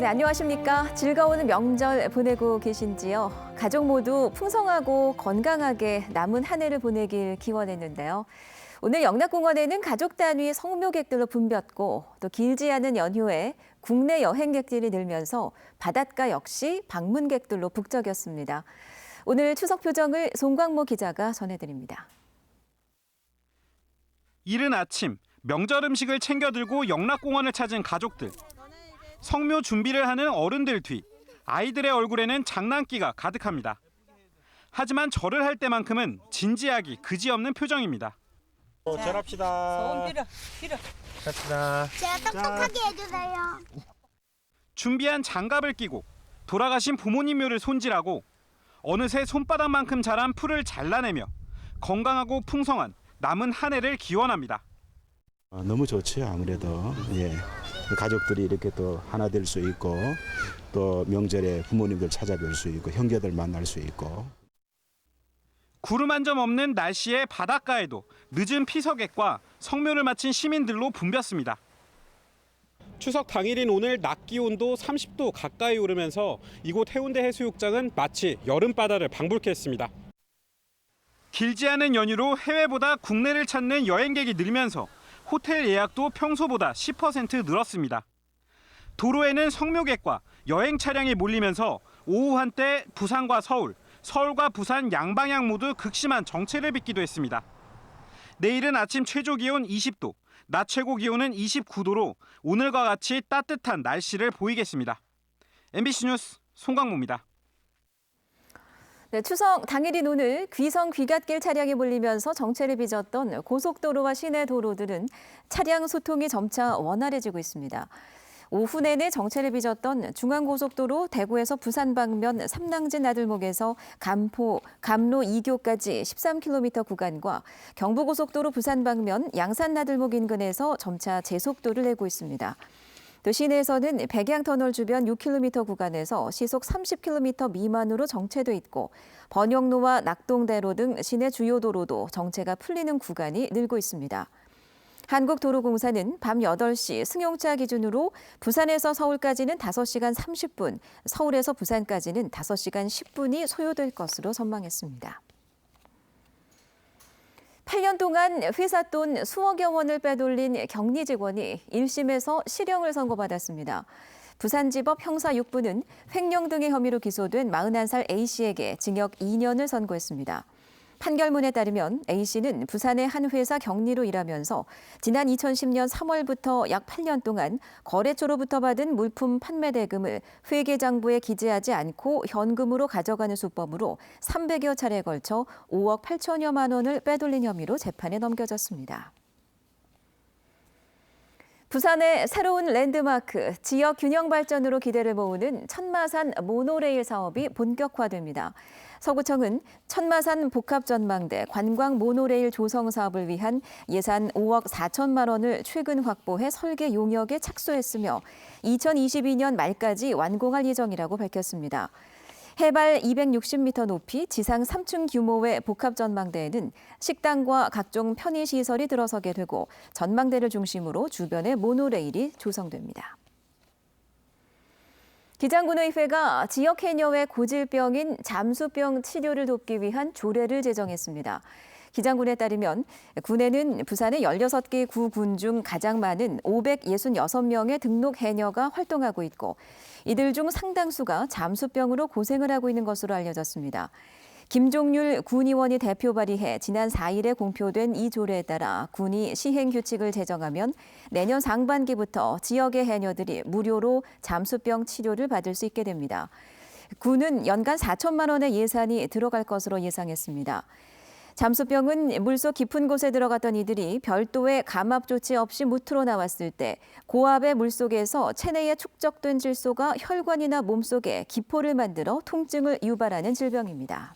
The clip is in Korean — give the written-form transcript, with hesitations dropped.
네, 안녕하십니까. 즐거운 명절 보내고 계신지요? 가족 모두 풍성하고 건강하게 남은 한 해를 보내길 기원했는데요. 오늘 영락공원에는 가족 단위 성묘객들로 붐볐고 또 길지 않은 연휴에 국내 여행객들이 늘면서 바닷가 역시 방문객들로 북적였습니다. 오늘 추석 표정을 송광모 기자가 전해드립니다. 이른 아침 명절 음식을 챙겨 들고 영락공원을 찾은 가족들. 성묘 준비를 하는 어른들 뒤 아이들의 얼굴에는 장난기가 가득합니다. 하지만 절을 할 때만큼은 진지하기 그지없는 표정입니다. 절합시다. 소원 빌어. 합시다. 제가 똑똑하게 해주세요. 준비한 장갑을 끼고 돌아가신 부모님 묘를 손질하고 어느새 손바닥만큼 자란 풀을 잘라내며 건강하고 풍성한 남은 한 해를 기원합니다. 너무 좋죠. 아무래도 가족들이 이렇게 또 하나 될 수 있고 또 명절에 부모님들 찾아뵐 수 있고 형제들 만날 수 있고. 구름 한 점 없는 날씨의 바닷가에도 늦은 피서객과 성묘를 마친 시민들로 붐볐습니다. 추석 당일인 오늘 낮 기온도 30도 가까이 오르면서 이곳 해운대 해수욕장은 마치 여름바다를 방불케 했습니다. 길지 않은 연휴로 해외보다 국내를 찾는 여행객이 늘면서 호텔 예약도 평소보다 10% 늘었습니다. 도로에는 성묘객과 여행 차량이 몰리면서 오후 한때 부산과 서울, 서울과 부산 양방향 모두 극심한 정체를 빚기도 했습니다. 내일은 아침 최저 기온 20도, 낮 최고 기온은 29도로 오늘과 같이 따뜻한 날씨를 보이겠습니다. MBC 뉴스 송광모입니다. 네, 추석 당일인 오늘 귀성 귀갓길 차량이 몰리면서 정체를 빚었던 고속도로와 시내 도로들은 차량 소통이 점차 원활해지고 있습니다. 오후 내내 정체를 빚었던 중앙고속도로 대구에서 부산 방면 삼랑진 나들목에서 감로 2교까지 13km 구간과 경부고속도로 부산 방면 양산 나들목 인근에서 점차 제속도를 내고 있습니다. 또 시내에서는 백양터널 주변 6km 구간에서 시속 30km 미만으로 정체돼 있고 번영로와 낙동대로 등 시내 주요 도로도 정체가 풀리는 구간이 늘고 있습니다. 한국도로공사는 밤 8시 승용차 기준으로 부산에서 서울까지는 5시간 30분, 서울에서 부산까지는 5시간 10분이 소요될 것으로 전망했습니다. 8년 동안 회사 돈 수억여 원을 빼돌린 격리 직원이 1심에서 실형을 선고받았습니다. 부산지법 형사 6부는 횡령 등의 혐의로 기소된 41살 A씨에게 징역 2년을 선고했습니다. 판결문에 따르면 A씨는 부산의 한 회사 격리로 일하면서 지난 2010년 3월부터 약 8년 동안 거래처로부터 받은 물품 판매 대금을 회계장부에 기재하지 않고 현금으로 가져가는 수법으로 300여 차례에 걸쳐 5억 8천여만 원을 빼돌린 혐의로 재판에 넘겨졌습니다. 부산의 새로운 랜드마크, 지역 균형 발전으로 기대를 모으는 천마산 모노레일 사업이 본격화됩니다. 서구청은 천마산 복합전망대 관광 모노레일 조성 사업을 위한 예산 5억 4천만 원을 최근 확보해 설계 용역에 착수했으며 2022년 말까지 완공할 예정이라고 밝혔습니다. 해발 260m 높이 지상 3층 규모의 복합전망대에는 식당과 각종 편의시설이 들어서게 되고 전망대를 중심으로 주변에 모노레일이 조성됩니다. 기장군의회가 지역 해녀의 고질병인 잠수병 치료를 돕기 위한 조례를 제정했습니다. 기장군에 따르면 군에는 부산의 16개 구군 중 가장 많은 566명의 등록 해녀가 활동하고 있고 이들 중 상당수가 잠수병으로 고생을 하고 있는 것으로 알려졌습니다. 김종률 군의원이 대표 발의해 지난 4일에 공표된 이 조례에 따라 군이 시행 규칙을 제정하면 내년 상반기부터 지역의 해녀들이 무료로 잠수병 치료를 받을 수 있게 됩니다. 군은 연간 4천만 원의 예산이 들어갈 것으로 예상했습니다. 잠수병은 물속 깊은 곳에 들어갔던 이들이 별도의 감압 조치 없이 무트로 나왔을 때 고압의 물속에서 체내에 축적된 질소가 혈관이나 몸속에 기포를 만들어 통증을 유발하는 질병입니다.